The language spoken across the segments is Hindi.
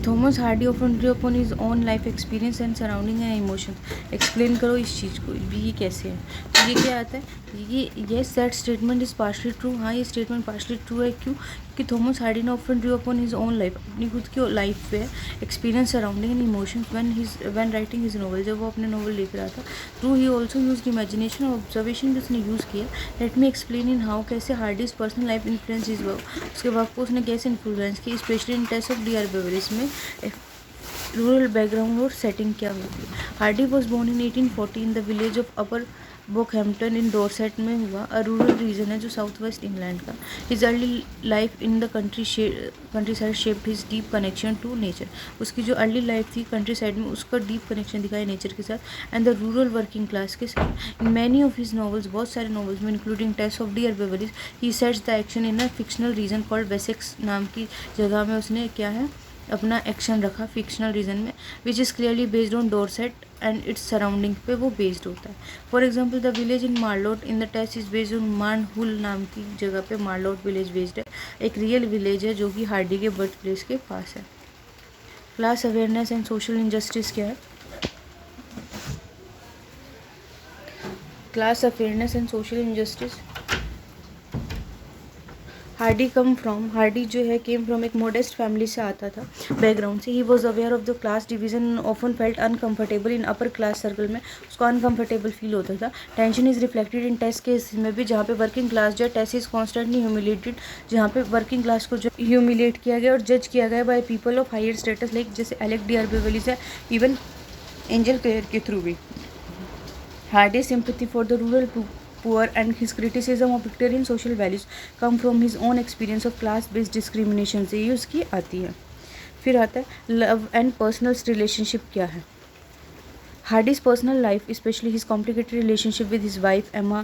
Thomas Hardy often drew upon his own life experience and surrounding and emotions. Explain करो इस चीज़ को भी, ये कैसे है। तो ये क्या आता है, ये that statement is partially true. हाँ, ये स्टेटमेंट पार्शली ट्रू है। क्यों? क्योंकि थॉमस हार्डी ने often drew upon his own life, अपनी खुद की लाइफ पे experience surrounding and emotions when writing his novel, जब वो अपने नॉवल लिख रहा था। True, he also use imagination और ऑब्जर्वेशन भी उसने यूज़ किया। Let me explain in how कैसे Hardy's personal life influence his work, उसके वर्क को उसने कैसे इन्फ्लुएंस किया, specially in Tess of d'Urbervilles में रूरल बैकग्राउंड और सेटिंग क्या होती है। Hardy was born in 1840 in the village of Upper Bockhampton in Dorset में हुआ, अ रूरल रीजन है जो साउथ वेस्ट इंग्लैंड का। His early life in the countryside shaped his deep connection to nature, उसकी जो अर्ली लाइफ थी कंट्री साइड में, उसका डीप कनेक्शन दिखाया नेचर के साथ and the rural working class के साथ। In many of his novels, बहुत सारे नॉवल्स में including Tess of d'Urbervilles, he sets the action in a fictional region called Wessex नाम की जगह में उसने क्या है अपना एक्शन रखा फिक्शनल रीजन में, which is clearly based on Dorset and its surrounding पे वो बेस्ड होता है। For example the village in Marlott in the Tess is based on Marnhull नाम की जगह पे मार्लोट विलेज बेस्ड है, एक रियल विलेज है जो कि हार्डी के बर्थ प्लेस के पास है। Class awareness and social injustice क्या है? Class awareness and social injustice, Hardy जो है केम फ्रॉम एक मोडेस्ट फैमिली से आता था, बैकग्राउंड से। He was aware of the class division, often felt uncomfortable in upper class circle में, उसको अनकंफर्टेबल फील होता था। Tension is reflected in Tess case में भी, जहाँ पे वर्किंग क्लास जो है टेस्ट इज कॉन्स्टेंटली ह्यूमिलेटेड, जहाँ पे वर्किंग क्लास को जो ह्यूमिलेट किया गया और जज किया गया by people of higher status, like जैसे एलेक्स डी.आर. बेवरली है, इवन एंजल क्लेयर के थ्रू भी। Hardy's sympathy for the rural poor and his criticism of Victorian social values come from his own experience of class-based discrimination से ही उसकी आती है। फिर आता है लव एंड पर्सनल रिलेशनशिप क्या है। Hardy's personal life, specially his complicated relationship with his wife Emma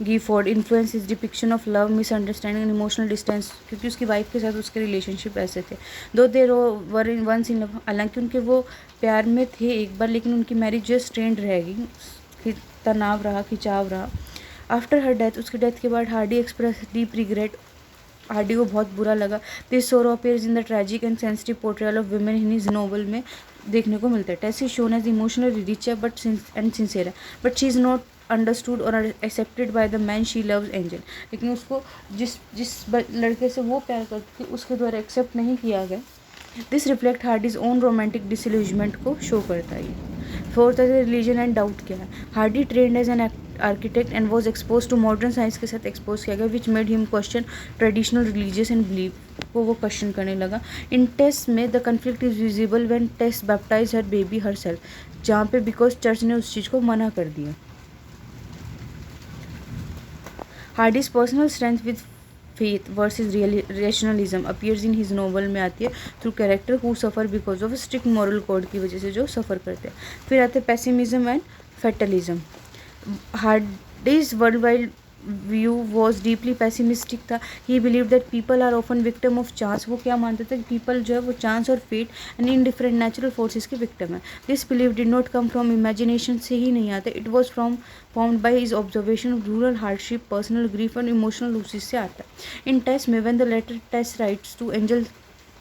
Gifford, influence his depiction of love, misunderstanding and emotional distance, क्योंकि उसकी वाइफ के साथ उसके रिलेशनशिप ऐसे थे। दो देर वर इन वंस इन लव, हालांकि उनके वो प्यार में थे एक बार, लेकिन उनकी मैरिज जो स्ट्रेंड रहेगी, तनाव रहा, खिंचाव रहा। आफ्टर हर डेथ, उसकी डेथ के बाद Hardy express deep regret, Hardy को बहुत बुरा लगा। This sorrow appears in the tragic and sensitive portrayal of women in his novel में देखने को मिलता है। Tess is shown as emotionally rich है बट एंड सिंसियर है, but she is not understood और accepted by the man she loves Angel, लेकिन उसको जिस लड़के से वो प्यार करती थी उसके द्वारा एक्सेप्ट नहीं किया गया। This reflect Hardy's own romantic disillusionment को शो करता है। फोर्थ है रिलीजन एंड डाउट क्या है। Hardy trained as an architect and was exposed to modern science के साथ एक्सपोज किया गया, which made him question traditional religious and belief को वो क्वेश्चन करने लगा। इन टेस्ट में the conflict is visible when Tess baptize her baby herself, जहाँ पे बिकॉज चर्च ने उस चीज़ को मना कर दिया। Hardy's personal strength with faith versus rationalism appears in his novel में आती है through character who suffer because of strict moral code की वजह से जो सफ़र करते हैं। फिर आते हैं pessimism and fatalism. Hardy's world wide view was deeply pessimistic था। He believe that people are often victim of chance, वो क्या मानते थे कि पीपल जो है वो चांस और fate and in different natural forces के विक्टिम है। This believe did not come from imagination से ही नहीं आता, it was formed by his observation of rural hardship, personal grief और इमोशनल लूसिस से आता है। इन टेस्ट में when the letter Tess writes to Angel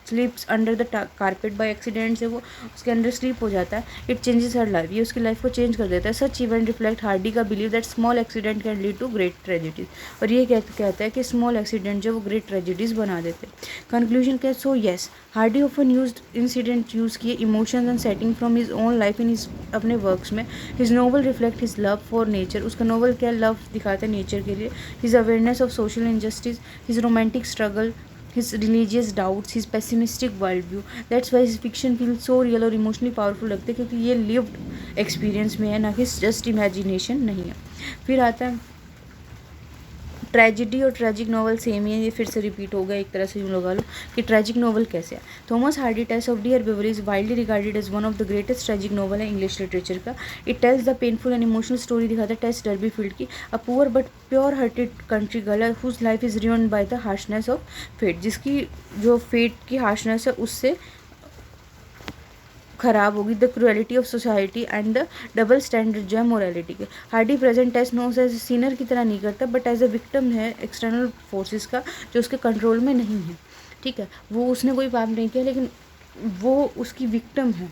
slips under the carpet by accident से वो उसके अंदर स्लीप हो जाता है, इट चेंजेस हर लाइफ, ये उसकी लाइफ को चेंज कर देता है। सच इवेंट रिफ्लेक्ट हार्डी का believe that small accident can lead to great tragedies, और ये कहता है कि स्मॉल एक्सीडेंट जो वो ग्रेट ट्रेजिडीज बना देते हैं। कंक्लूजन क्या? So yes, Hardy often used incident use किए emotions and setting from his own life in his अपने वर्क्स में। His novel reflect his love for nature, उसका नॉवल क्या लव दिखाता है नेचर के लिए। His awareness of social injustice, his romantic struggle, his religious doubts, his pessimistic worldview. That's why his fiction feels so real और emotionally powerful लगते हैं, क्योंकि ये lived experience में है, ना कि just imagination नहीं है। फिर आता है ट्रेजिडी और ट्रेजिक नॉवल सेम ही है, ये फिर से रिपीट होगा एक तरह से यूँ लगा लो कि ट्रेजिक नॉवल कैसे है। Thomas Hardy Tess of d'Urbervilles is widely regarded as one of the greatest tragic novel है इंग्लिश लिटरेचर का। It tells the painful and emotional story दिखाता है टेस्ट डर्बीफील्ड की, a poor but pure hearted country girl whose life is ruined by the harshness of fate, जिसकी जो फेट की हार्शनेस है उससे खराब होगी, the cruelty of society and the double standard जो है मोरालिटी के। Hardy present Tess not as sinner की तरह नहीं करता, बट एज अ विक्टिम है एक्सटर्नल फोर्सेस का जो उसके कंट्रोल में नहीं है। ठीक है, वो उसने कोई पाप नहीं किया, लेकिन वो उसकी विक्टिम है।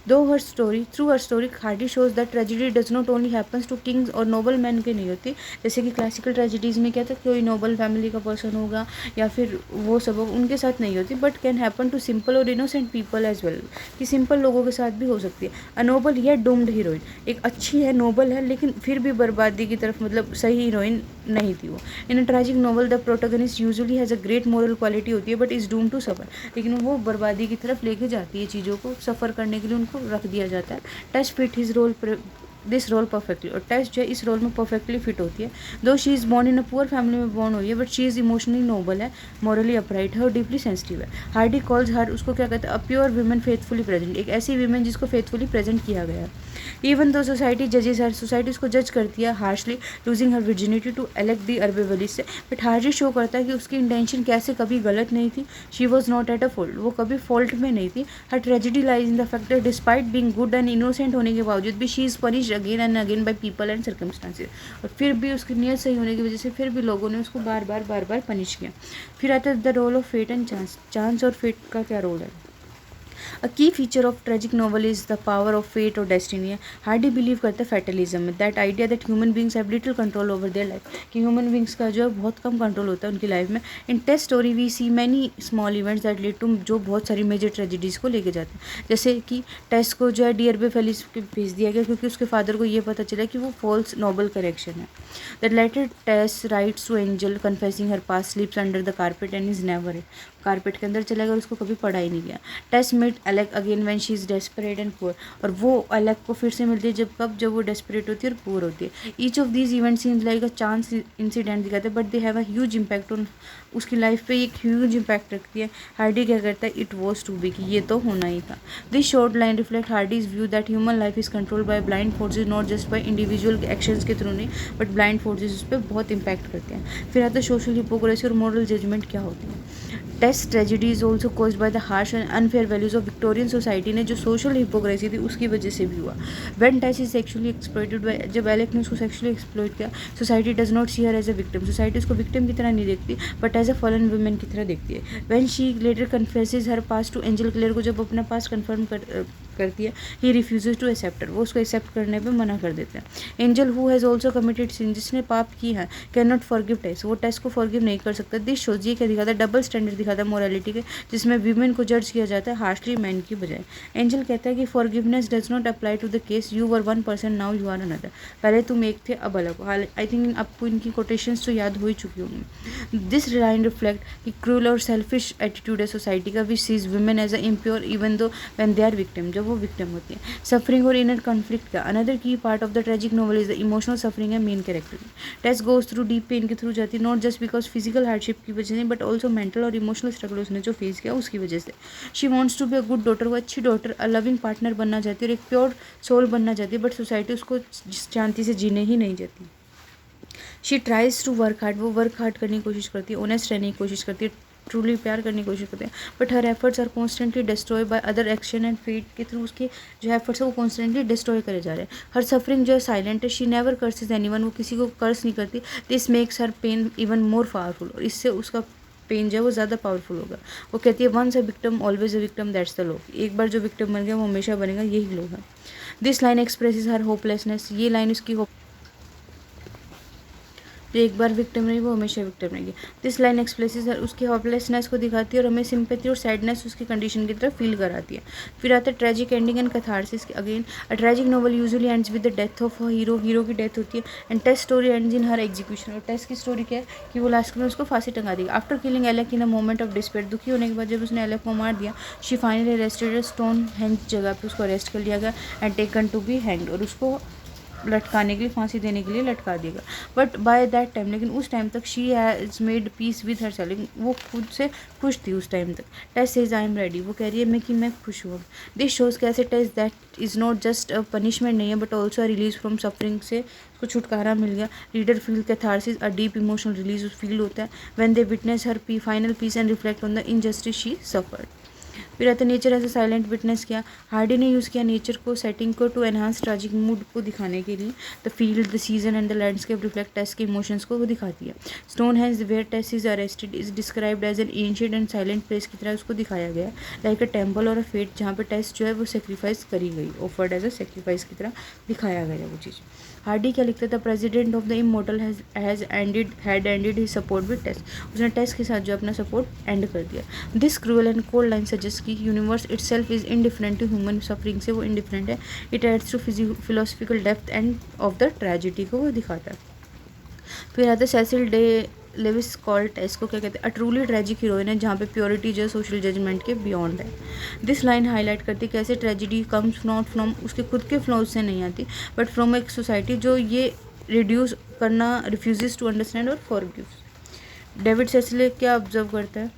Through her story Hardy shows that tragedy does not only happens to kings और नोबल मैन के नहीं होती, जैसे कि क्लासिकल ट्रेजिडीज़ में क्या था, कोई नोबल फैमिली का पर्सन होगा या फिर वो सब उनके साथ नहीं होती, but can happen to simple और इनोसेंट पीपल एज वेल, कि सिंपल लोगों के साथ भी हो सकती है। A noble or doomed heroine, एक अच्छी है, नोबल है, लेकिन फिर भी बर्बादी की तरफ, मतलब सही हीरोइन नहीं थी वो। In a tragic novel the protagonist usually has a great moral quality होती है but is doom to suffer, लेकिन वो बर्बादी की तरफ लेके जाती है चीज़ों को, सफ़र करने के लिए उनको रख दिया जाता है। Tess fit his role this role perfectly, और टेस जो है इस रोल में परफेक्टली फिट होती है। Though she is born in a poor family में बॉर्न हुई है, but she is emotionally noble है, मॉरली अपराइट है और डीपली सेंसिटिव है। हार्डी कॉल्स हर, उसको क्या कहते हैं, a pure women faithfully present, एक ऐसी वीमेन जिसको फेथफुली प्रेजेंट किया गया है। इवन दो सोसाइटी जजेस हर, सोसाइटी उसको जज करती है harshly, losing her virginity to Alec d'Urberville से, बट हार्डी शो करता है कि उसकी इंटेंशन कैसे कभी गलत नहीं थी। She was not at a fault, वो कभी फॉल्ट में नहीं थी। Her tragedy lies in the fact that despite being good and innocent होने के बावजूद भी she is punished again and again by people and circumstances, और फिर भी उसकी नीयत सही होने की वजह से फिर भी लोगों ने उसको बार बार पनिश किया। फिर आता है the role of fate and chance, chance और फेट का क्या रोल है। A key feature of tragic novel is the power of fate or destiny. Hardy believe करता है फैटलिज्म में, that idea that human beings have little control over their life, कि ह्यूमन बींग्स का जो है बहुत कम कंट्रोल होता है उनकी लाइफ में। In Tess story we see many small events that lead to, जो बहुत सारी मेजर ट्रेजिडीज़ को लेके जाते हैं। जैसे कि टेस्ट को जो है डीअरबे फेलिस भेज दिया गया क्योंकि उसके फादर को ये पता चला कि वो फॉल्स नोबल करेक्शन है। That letter Tess writes to Angel confessing her past, slips under the carpet and is never, carpet के अंदर चला गया और उसको कभी पढ़ा ही नहीं गया। Tess met Alec again when she is desperate and poor, और वो एलेक को फिर से मिलती है जब वो डेस्परेट होती है और पुअर होती है। Each of these event seems like a chance incident दिखाते हैं, but they have a huge impact on, उसकी लाइफ पे एक ह्यूज इम्पैक्ट रखती है। हार्डी क्या करता है, इट वॉज टू बी, कि ये तो होना ही था। This short line reflect Hardy's view that human life is controlled by blind forces, not just by individual actions के थ्रू नहीं, बट ब्लाइंड फोर्सेज उस पर बहुत इंपैक्ट करते हैं। फिर आता है सोशल हिपोक्रेसी और मॉरल जजमेंट क्या होती है। Tess tragedy is also caused by the harsh and unfair values of Victorian society ने, जो सोशल हिपोक्रेसी थी उसकी वजह से भी हुआ। When Tess is sexually exploited by, जब एलेक ने उसको सेक्सुअली एक्सप्लॉइट किया, society does not see her as a victim, society उसको विक्टिम की तरह नहीं देखती but as a fallen women की तरह देखती है। When she later confesses her past to Angel Clare को, जब अपना पास्ट कन्फर्म करती है, ही रिफ्यूजेज टू एक्सेप्ट, वो उसको एक्सेप्ट करने पे मना कर देते हैं। Angel who has also committed sin, जिसने पाप की है, कैन नॉट फॉरगिव टेस, वो टेस को फॉरगिव नहीं कर सकता। दिस शोज, ये क्या दिखाता है, डबल स्टैंडर्ड दिखाता है मोरालिटी के, जिसमें वीमेन को जज किया जाता है हार्शली मैन की बजाय। एंजल कहता है कि forgiveness does not apply to the case you were one person now you are another, पहले तुम एक थे अब अलग हो। आई थिंक आपको इनकी कोटेशंस तो याद हो ही चुकी होंगी। दिस लाइन रिफ्लेक्ट कि क्रूल और सेल्फिश एटीट्यूड है सोसाइटी का, which sees women as a impure even though when they are victim, जब वो विक्टिम होती है। सफरिंग और इनर कॉन्फ्लिक्ट का another key part of the tragic novel is the emotional suffering है मेन कैरेक्टर की। Tess goes through deep pain के थ्रू जाती है, not just because physical hardship की वजह से, बट ऑल्सो मेंटल और इमोशनल स्ट्रगल उसने जो फेस किया उसकी वजह से। She wants to be a good daughter, वो अच्छी डॉटर, अ लविंग पार्टनर बनना चाहती है और एक प्योर सोल बनना चाहती है, बट सोसाइटी उसको शांति से जीने ही नहीं देती। She tries to work hard, वो वर्क हार्ड करने की कोशिश करती है, ऑनेस्ट रहने की कोशिश करती है, ट्रूली प्यार करने की कोशिश करते हैं, but her efforts are constantly destroy by other action and fate के थ्रू, उसके जो एफर्ट्स है वो कॉन्स्टेंटली डिस्ट्रॉय करे जा रहे हैं। हर सफरिंग जो है साइलेंट है, शी नेवर कर्सेज एनीवन, वो किसी को कर्स नहीं करती। This makes her pain even more powerful, और इससे उसका पेन जो है वो ज़्यादा पावरफुल होगा। वो कहती है once a victim always a victim, that's the law, एक बार जो विक्टिम बन गया वो हमेशा बनेगा, यही लोग है। This line expresses her hopelessness, ये लाइन उसकी जो एक बार विक्टिम रही वो हमेशा विक्टिम रहेगी। दिस लाइन एक्सप्रेसेस उसकी होपलेसनेस को दिखाती है और हमें सिंपैथी और सैडनेस उसकी कंडीशन की तरफ फील कराती है। फिर आता है tragic ending and catharsis. Again a tragic novel usually ends with the death of a hero, hero की डेथ होती है, and Tess story ends in her execution, और टेस्ट की स्टोरी क्या है कि वो लास्ट में उसको फांसी टंगा देगी। After killing Alec in a moment of despair, दुखी होने के बाद जब उसने एलेक को मार दिया, she finally arrested, Stonehenge जगह पे उसको अरेस्ट कर लिया गया and taken to be hanged, और उसको लटकाने के लिए, फांसी देने के लिए लटका देगा। बट बाय दैट टाइम, लेकिन उस टाइम तक she has made peace with her self, वो खुद से खुश थी उस टाइम तक। टेस सेज आई एम रेडी, वो कह रही है मैं कि मैं खुश हूँ। दिस शोज कैसे Tess that is not just a punishment नहीं है, but also release from suffering, से उसको छुटकारा मिल गया। Reader feel catharsis, a deep emotional release feel होता है when they witness her final peace and reflect on the injustice she suffered. फिर आता nature as a silent witness किया, हार्डी ने यूज़ किया नेचर को, सेटिंग को टू एनहांस ट्रैजिक मूड को दिखाने के लिए। The field, the season and the landscape reflect Tess के इमोशंस को वो दिखाती है। Stonehenge where Tess is arrested is described as an ancient and silent place की तरह उसको दिखाया गया है, लाइक अ टेम्पल और अ फेट, जहाँ पे टेस जो है वो सेक्रीफाइस करी गई, ऑफर्ड एज अ सेक्रीफाइस की तरह दिखाया गया वो चीज़। हार्डी क्या लिखता था, president of the immortal had ended his support with Tess, उसने टेस के साथ जो अपना सपोर्ट एंड कर दिया। This cruel and cold line suggest कि universe itself is indifferent to human suffering, से वो इंडिफरेंट है। It adds to philosophical depth and of the tragedy को वो दिखाता है। फिर आता है Cecil Day Lewis call Tess को क्या कहते हैं, अ ट्रूली ट्रेजिक हीरोइन है, जहाँ पे प्योरिटी जो सोशल जजमेंट के बियॉन्ड है। दिस लाइन हाईलाइट करती है कैसे ट्रेजिडी कम्स नॉट फ्रॉम उसके खुद के फ्लॉज से नहीं आती, बट फ्रॉम एक सोसाइटी जो ये रिड्यूस करना रिफ्यूजेस टू अंडरस्टैंड और फॉरगिव्स। डेविड सेसिल क्या ऑब्जर्व करता है,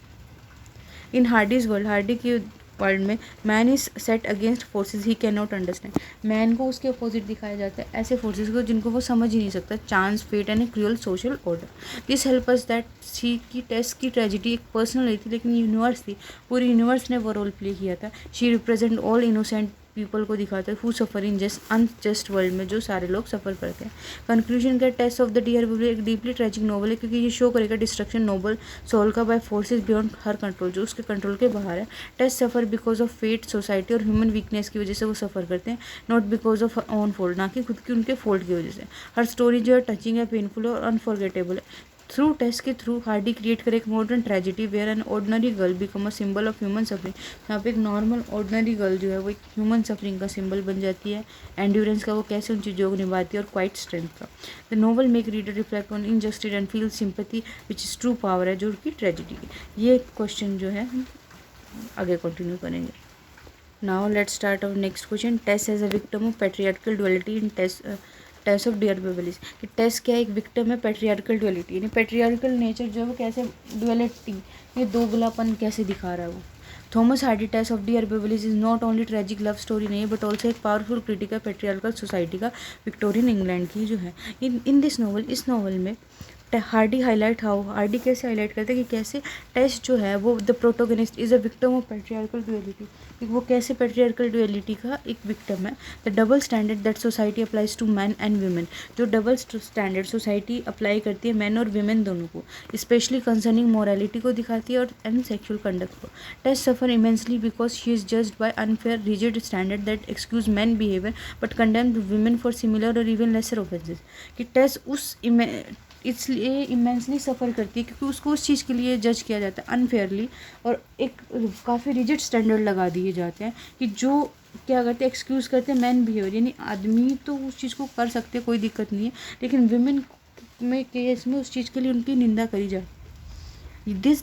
इन हार्डीज वर्ल्ड, हार्डी की वर्ल्ड में man is set against forces he can not understand, man को उसके अपोजिट दिखाया जाता है ऐसे फोर्सेज को जिनको वो समझ ही नहीं सकता, chance, fate and a cruel social order. This help us that see की टेस्ट की ट्रेजिडी एक पर्सनल नहीं थी लेकिन यूनिवर्स थी, पूरी यूनिवर्स ने वो रोल प्ले किया था। She represent all innocent people को दिखाता है who suffer in just unjust world में, जो सारे लोग सफ़र करते हैं। कंक्लूजन का Tess of the D'Urbervilles एक डीपली ट्रेजिक नॉवल है, क्योंकि ये शो करेगा डिस्ट्रक्शन नोबल सोल का by forces beyond her control, जो उसके कंट्रोल के बाहर है। Tess suffer because of fate, society और ह्यूमन वीकनेस की वजह से वो सफ़र करते हैं, not because of on fault, ना कि खुद की उनके फॉल्ट की वजह से। हर स्टोरी जो है टचिंग है, पेनफुल और अनफॉरगेटेबल है। थ्रू टेस्ट के थ्रू हार्डी क्रिएट करे एक modern tragedy where an ordinary girl become a symbol of human suffering, यहाँ पे एक नॉर्मल ऑर्डनरी गर्ल जो है वो एक ह्यूमन सफरिंग का सिंबल बन जाती है, एंड्योरेंस का, वो कैसे उन चीज़ों को निभाती है, और क्वाइट स्ट्रेंथ का। The novel make reader reflect on injustice and feel sympathy which is true power है, जो उनकी ट्रेजिडी है। ये क्वेश्चन जो है हम आगे कंटिन्यू करेंगे। Now let's start our next question, Tess as a victim of patriarchal duality in Tess of d'Urbervilles, कि टेस क्या एक विक्टिम है पैट्रियार्कल डुअलिटी, यानी पैट्रियार्कल नेचर जो है वो कैसे डुअलिटी, ये दोगलापन कैसे दिखा रहा है वो। Thomas Hardy Tess of d'Urbervilles is not only tragic love story नहीं, बट ऑल्सो एक पावरफुल क्रिटिक है पैट्रियार्कल सोसाइटी का, विक्टोरियन इंग्लैंड की जो है। इन दिस नॉवल, इस नॉवल में हार्डी हाईलाइट हाउ, हार्डी कैसे हाईलाइट करते हैं कि कैसे टेस जो है वो the protagonist is a victim of patriarchal duality, वो कैसे पैट्रियार्कल डुअलिटी का एक विक्टिम है। The double standard that society applies to man and women, जो डबल स्टैंडर्ड सोसाइटी अप्लाई करती है मैन और वीमेन दोनों को, स्पेशली कंसर्निंग मोरालिटी को दिखाती है और एंड सेक्शुअल कंडक्ट को। Tess suffer immensely because she is judged by unfair rigid standard that excuse men behaviour but condemn women for similar और इवन लेसर ऑफेंसेस, कि टेस उस इसलिए इमेंसली सफ़र करती है क्योंकि उसको उस चीज़ के लिए जज किया जाता है अनफेयरली, और एक काफ़ी रिजिड स्टैंडर्ड लगा दिए जाते हैं कि जो क्या करते हैं, एक्सक्यूज़ करते हैं मैन बिहेवियर, यानी आदमी तो उस चीज़ को कर सकते कोई दिक्कत नहीं है, लेकिन विमेन में केस में उस चीज़ के लिए उनकी निंदा करी जाए। दिस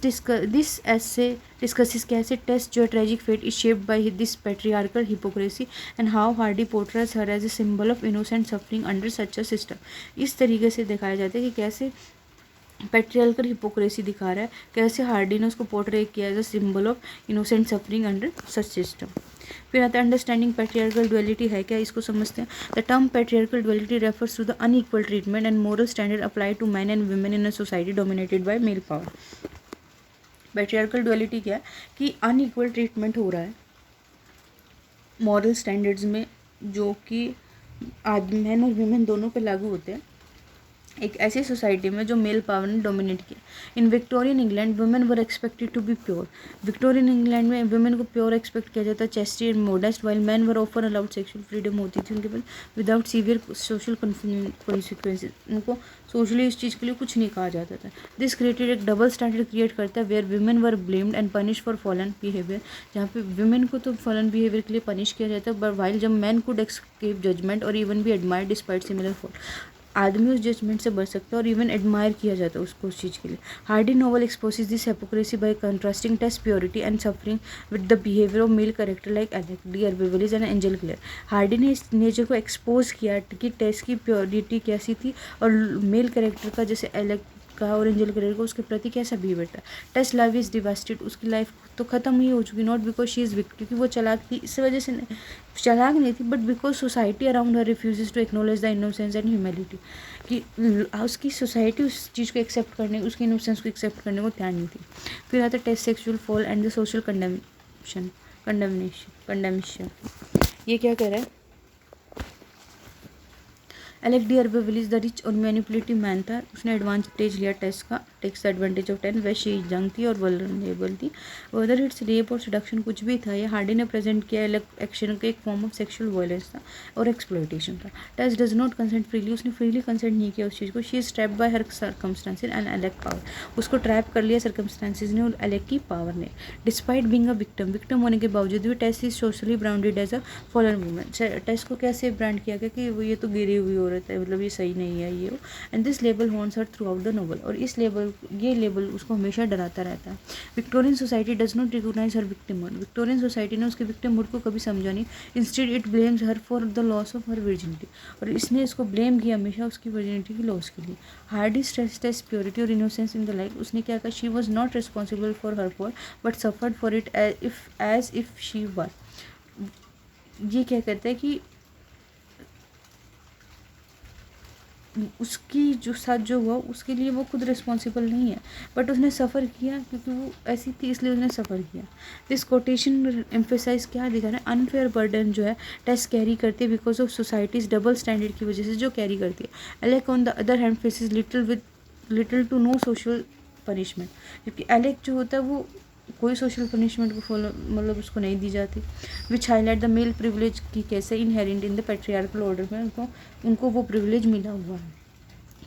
essay discusses कैसे टेस्ट जो tragic fate is shaped by this patriarchal hypocrisy and how Hardy portrays her as a symbol of innocent suffering under such a system. इस तरीके से दिखाया जाता है कि कैसे पैट्रियार्कल हिपोक्रेसी दिखा रहा है, कैसे हार्डी ने उसको पोर्ट्रे किया as a symbol of innocent suffering under such system. फिर आता है अंडरस्टैंडिंग पैट्रियार्कल डुअलिटी है क्या, इसको समझते हैं। The term patriarchal duality refers to the unequal treatment and moral standard apply to man and women in a society dominated by male power. Patriarchal duality क्या है कि अनइक्वल ट्रीटमेंट हो रहा है मॉरल स्टैंडर्ड्स में, जो कि मैन और वुमेन दोनों पे लागू होते हैं एक ऐसी सोसाइटी में जो मेल पावर ने डोमिनेट किया। In Victorian England women were expected to be pure, Victorian England में वुमेन को प्योर एक्सपेक्ट किया जाता है, chaste and modest, while men were ऑफर अलाउड सेक्सुअल फ्रीडम होती थी उनके पास विदाउट सीवियर सोशल कॉन्सिक्वेंसेज, उनको सोशली इस चीज़ के लिए कुछ नहीं कहा जाता था। दिस क्रिएटेड एक डबल स्टैंडर्ड क्रिएट करता है where women were blamed and punish for fallen behaviour, जहाँ पे वुमेन को तो फॉलन बिहेवियर के लिए पनिश किया जाता है, बट वाइल जब मैन कुड एस्केप जजमेंट और इवन भी एडमायर डिस्पाइट सिमिलर फॉल्ट, आदमी उस जजमेंट से बच सकता है और इवन एडमायर किया जाता है उसको उस चीज़ के लिए। Hardy novel exposes this hypocrisy by contrasting Tess purity and suffering with the behaviour of male character like Alec, d'Urberville and Angel Clare. Hardy ने इस नेचर को एक्सपोज किया कि टेस्ट की प्योरिटी कैसी थी और मेल कैरेक्टर का जैसे एलेक का और एंजल क्लेयर को उसके प्रति कैसा बिहेवियर था। टेस्ट लाइफ इज डिवास्टेड, उसकी लाइफ तो ख़त्म ही हो चुकी, not because she is victim, क्योंकि वो चालाक थी इस वजह से चालाक नहीं थी, but because society around her refuses to acknowledge the innocence and humanity, कि उसकी सोसाइटी उस चीज़ को एक्सेप्ट करने, उसकी इनोसेंस को एक्सेप्ट करने को तैयार नहीं थी। फिर आता है Tess sexual fall and the social condemnation. Condemnation. ये क्या कह रहा है, Alec d'Urberville the rich और मैनिपुलेटिव मैन था, उसने एडवांटेज लिया टेस्ट का, टेक्स एडवांटेज ऑफ टेन, वह शी यंग थी और वल्नरेबल थी। वेदर इट्स रेप और सडक्शन कुछ भी था, ये हार्डी ने प्रेजेंट किया एलेक एक्शन को एक फॉर्म ऑफ सेक्सुअल वायलेंस था और एक्सप्लॉयटेशन था। Tess does not consent freely, उसने फ्रीली कंसेंट नहीं किया उस चीज़ को। She is trapped by her circumstances and Alec power, उसको ट्रैप कर लिया सर्कमस्टांसेस ने और एलेक की पावर ने। डिस्पाइट बीइंग अ विक्टिम होने के बावजूद भी Tess is socially branded as a fallen woman. Tess को कैसे ब्रांड किया गया कि वो ये तो गिरी हुई औरत है, मतलब ये सही नहीं है ये वो। And this label haunts her throughout the novel, और इस ये लेबल उसको हमेशा डराता रहता है। Victorian society does not recognise her victimhood, Victorian society ने उसके विक्टिमहुड को कभी समझा नहीं। Instead it blames her for the loss of her virginity, और इसने इसको ब्लेम किया हमेशा उसकी वर्जिनिटी की लॉस के लिए। हार्डी स्ट्रेस्ड टेस्ट प्योरिटी और इनोसेंस इन द लाइफ, उसने क्या कहा, she was not responsible for her fall but suffered for it as if she were. ये क्या कहता है कि उसकी जो साथ जो हुआ उसके लिए वो खुद रिस्पॉन्सिबल नहीं है, बट उसने सफ़र किया क्योंकि वो ऐसी थी इसलिए उसने सफ़र किया। दिस कोटेशन एम्फेसाइज क्या दिखा रहा है, अनफेयर बर्डन जो है टेस्ट कैरी करती है because of society's double standard की वजह से जो कैरी करती है। Alec on the other hand faces little to no social punishment, क्योंकि एलेक जो होता है वो कोई सोशल पनिशमेंट को फॉलो मतलब उसको नहीं दी जाती। विच हाईलाइट द मेल प्रिविलेज की कैसे inherent in the patriarchal order में उनको वो प्रिविलेज मिला हुआ है।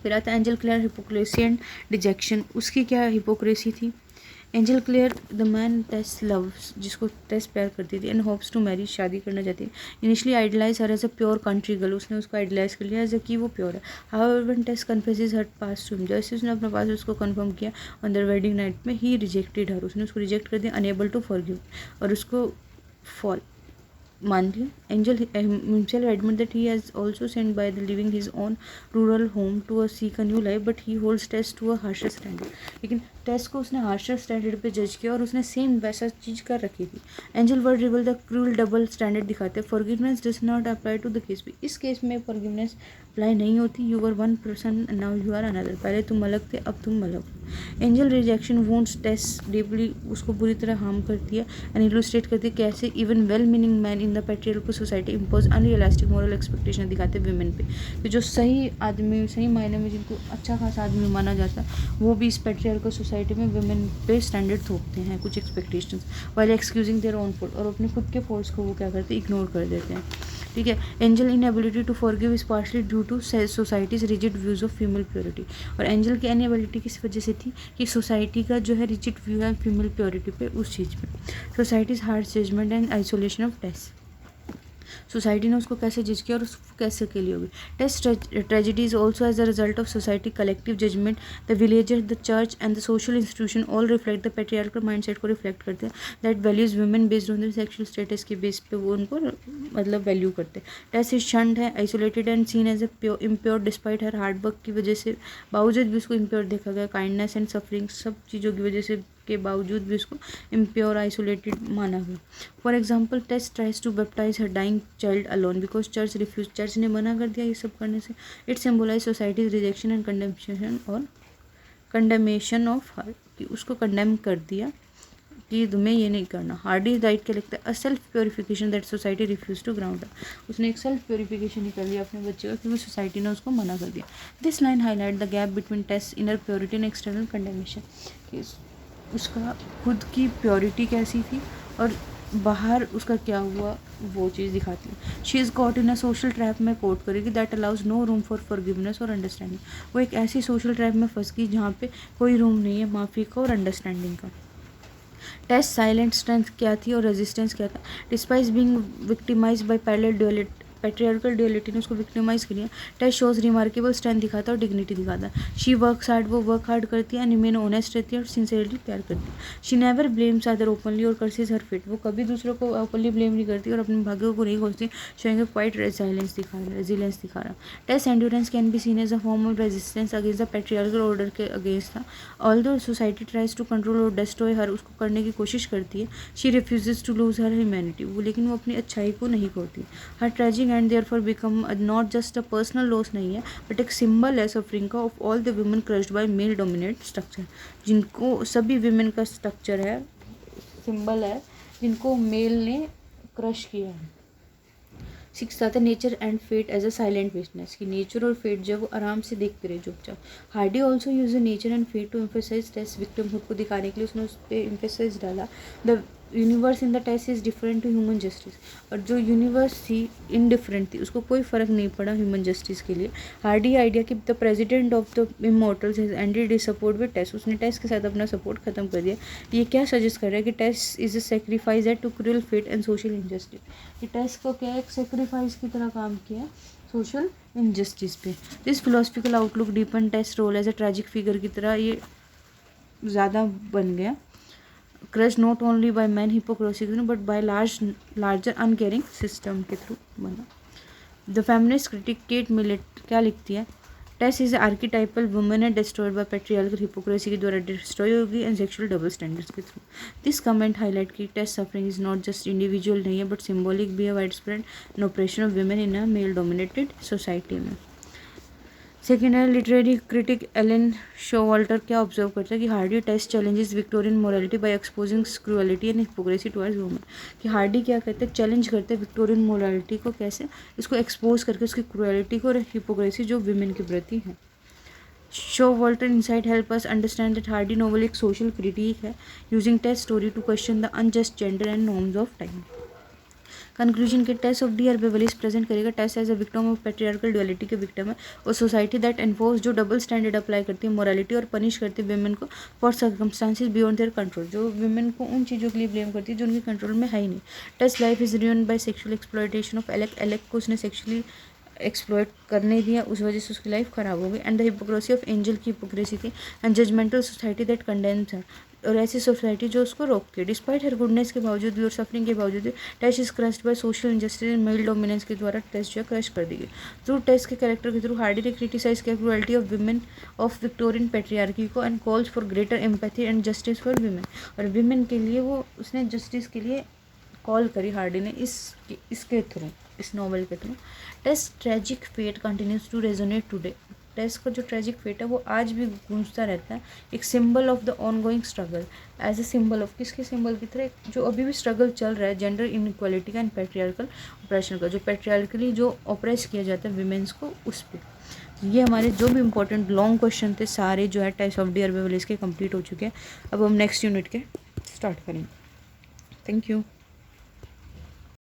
फिर आता है Angel Clare hypocrisy and dejection, उसकी क्या हिपोक्रेसी थी। Angel Clare the man Tess loves, जिसको टेस्ट प्यार करती थी, एंड होप्स टू मैरी, शादी करना चाहती है। Initially idealise her as a pure country girl, उसने उसको आइडलाइज कर लिया एज अ कि वो प्योर है। However when Tess confesses her past to him, जैसे उसने अपने पास उसको कंफर्म किया ऑन देयर वेडिंग नाइट में, ही रिजेक्टेड हर, उसने उसको रिजेक्ट कर दिया, अनेबल टू फॉरगिव, और उसको फॉल मान लिया। Angel himself admit that he has also sinned by leaving his own rural home to seek a new life, but he holds Tess to a harsher standard. लेकिन टेस्ट को उसने हार्शर स्टैंडर्ड पे जज किया और उसने सेम वैसा चीज़ कर रखी थी। Angel word reveal the cruel double standard दिखाते हैं। Forgiveness does not apply to the case भी, इस केस में फॉरगिवनेस अप्लाई नहीं होती। You were one person now you are another, पहले तुम अलग थे अब तुम अलग हो। Angel rejection wounds Tess deeply, उसको बुरी तरह हार्म करती है एंड इलुस्ट्रेट करती है कैसे even well meaning man in the patriarchal society impose unrealistic moral expectation दिखाते हैं विमेन पे। तो जो सही आदमी, सही मायने में जिनको अच्छा खासा आदमी माना जाता है, वो भी इस पैट्रियार्कल सोसाइटी में विमेन पे स्टैंडर्ड थोपते हैं कुछ expectations, while excusing their own fault, और अपने खुद के फॉल्ट्स को वो क्या करते हैं, इग्नोर कर देते हैं। ठीक है। Angel inability to forgive is partially due to society's rigid views of female purity, और एंजल की इनएबिलिटी किस वजह से थी कि सोसाइटी का जो है रिजिड व्यू है फीमेल प्योरिटी पे, उस चीज़ पे। Society's harsh judgment and isolation of Tess, society ने उसको कैसे जज किया और उसको कैसे के लिए होगी। Tess tragedy is also as a result of society collective judgment, the villager, the church and the social institution all reflect the patriarchal mindset को रिफ्लेक्ट करते हैं that values women based on the sexual status के बेस पे वो उनको मतलब वैल्यू करते हैं। टेस्ट इज शंड है, isolated and seen as a impure despite her hard work की वजह से बावजूद भी उसको इम्प्योर देखा गया, काइंडनेस एंड सफरिंग सब चीज़ों की वजह से के बावजूद भी उसको इम्प्योर आइसोलेटेड माना गया। For example Tess tries to baptise her dying child alone because church refuse, church ने मना कर दिया ये सब करने से। It symbolise society's rejection and condemnation of her, कि उसको कंडेम कर दिया कि तुम्हें ये नहीं करना। हार्डी राइट क्या लिखता है, a self purification that society refuse to ground, उसने एक सेल्फ प्योरिफिकेशन ही कर लिया अपने बच्चे का क्योंकि सोसाइटी ने उसको मना कर दिया। This line highlight the gap between Tess inner purity and external condemnation, उसका खुद की प्योरिटी कैसी थी और बाहर उसका क्या हुआ वो चीज़ दिखाती है। She is caught in a social trap में कोट करेगी that allows no room for forgiveness और अंडरस्टैंडिंग, वो एक ऐसी सोशल ट्रैप में फंस गई जहाँ पे कोई रूम नहीं है माफ़ी का और अंडरस्टैंडिंग का। टेस्ट साइलेंट स्ट्रेंथ क्या थी और रेजिस्टेंस क्या था। Despite being victimise by parallel patriarchal duality ने उसको विक्टिमाइज किया। टेस्ट शोज रिमार्केबल स्ट्रेंथ दिखाता है और डिग्निटी दिखाता है। शी वर्क हार्ड, वो वर्क हार्ड करती है एंड रिमेन ऑनेस्ट रहती है और सिंसियरली प्यार करती है। She never blames other openly और कर्सेस हर फेट, वो कभी दूसरों को ओपनली ब्लेम नहीं करती और अपने भाग्य को नहीं खोजती, शोइंग क्वाइट रेजिलेंस दिखा रहा। Tess endurance can be seen as a form of resistance against the patriarchal order के अगेंस्ट था। Although society tries to control और डिस्ट्रॉय हर, उसको करने की कोशिश करती है। She refuses to lose her humanity, वो लेकिन वो अपनी अच्छाई को नहीं खोती। Her tragic end therefore become not just a personal loss नहीं है बट एक सिंबल है सफरिंग का of all the women crushed by male dominate structure, जिनको सभी वुमेन का स्ट्रक्चर है, सिंबल है जिनको मेल ने क्रश किया है। सिक्स आता है nature and fate as a silent witness, कि नेचर और फेट जो है वो आराम से देखते रहे चुपचाप। Hardy also use nature and fate to emphasise Tess victimhood को दिखाने के लिए उसने उस पर एम्फेसाइज डाला। The universe in the Tess is different to human justice, और जो यूनिवर्स थी इनडिफरेंट थी, उसको कोई फ़र्क नहीं पड़ा ह्यूमन जस्टिस के लिए। हार्डी आइडिया कि the President of the Immortals has ended his support with Tess, उसने टेस्ट के साथ अपना सपोर्ट खत्म कर दिया। ये क्या सजेस्ट कर रहा है कि Tess is a sacrifice at to cruel fate and social injustice, कि टेस्ट को क्या एक सेक्रीफाइस की तरह काम किया सोशल इनजस्टिस पे। This philosophical outlook deepen Tess role as a tragic figure की तरह ये ज़्यादा बन गया। Crush not only by man hypocrisy but by larger uncaring system के थ्रू बना। The feminist critic Kate Millett क्या लिखती है, टेस्ट इज आर्किटाइपल वुमेन है डिस्ट्रॉयड बाय पेट्रियार्कल हिपोक्रेसी के द्वारा डिस्ट्रॉय होगी एंड सेक्सुअल डबल स्टैंडर्ड्स के थ्रू। दिस कमेंट हाईलाइट की Tess suffering is not just individual नहीं है बट सिम्बॉलिक भी है widespread oppression of women in a male dominated society में। सेकेंड है लिटरेरी क्रिटिक एलन शोवाल्टर क्या ऑब्जर्व करता है कि Hardy Tess challenges Victorian morality by exposing cruelty and hypocrisy towards women, कि हार्डी क्या करते हैं चैलेंज करते हैं विक्टोरियन मोरालिटी को, कैसे इसको एक्सपोज करके उसकी क्रूअलिटी को और हिपोक्रेसी जो वुमेन के प्रति है। Showalter insight help us understand that Hardy novel एक सोशल क्रिटिक है using Tess story to question the unjust gender and norms of time. Conclusion के Tess of d'Urbervilles present करेगा Tess as a victim of patriarchal duality के विक्टिम है, और सोसाइटी दैट एनफोर्स जो डबल स्टैंडर्ड अप्लाई करती है मोरालिटी और पनिश करती है वुमेन को for circumstances beyond their control, जो वुमेन को उन चीज़ों के लिए ब्लेम करती है जो उनके कंट्रोल में है ही नहीं। Tess life is ruined by sexual exploitation of Alec को उसने सेक्सुअली एक्सप्लॉयट करने दिया, उस वजह से उसकी लाइफ ख़राब हो गई। And the hypocrisy of Angel की हिपोक्रेसी थी and judgemental society that condemns her, और ऐसी सोसाइटी जो उसको रोकती है। डिस्पाइट हर गुडनेस के बावजूद भी और सफरिंग के बावजूद भी Tess is crushed by social injustice and male dominance के द्वारा टेस्ट जो है क्रश कर दी गई। थ्रू टेस्ट के कैरेक्टर के थ्रू हार्डी ने क्रिटिसाइज किया cruelty of women of Victorian patriarchy को and calls for greater empathy and justice for women, और वुमेन के लिए वो उसने जस्टिस के लिए कॉल करी हार्डी ने इसके थ्रू, इस नॉवल के थ्रू। Tess tragic fate continues to resonate today, Tess का जो ट्रेजिक फेट है वो आज भी गूंजता रहता है, एक symbol of the ongoing struggle, as a symbol of किसके सिंबल की तरह, जो अभी भी स्ट्रगल चल रहा है जेंडर इनइक्वालिटी का एंड पेट्रियार्कल ऑपरेशन का, जो पेट्रियार्कली जो ऑपरेस किया जाता है विमेंस को, उस पर। ये हमारे जो भी इंपॉर्टेंट लॉन्ग क्वेश्चन थे सारे जो है टेस्ट ऑफ डी.आर. बेवलिस के कंप्लीट हो चुके हैं। अब हम नेक्स्ट यूनिट के स्टार्ट करेंगे। Thank you.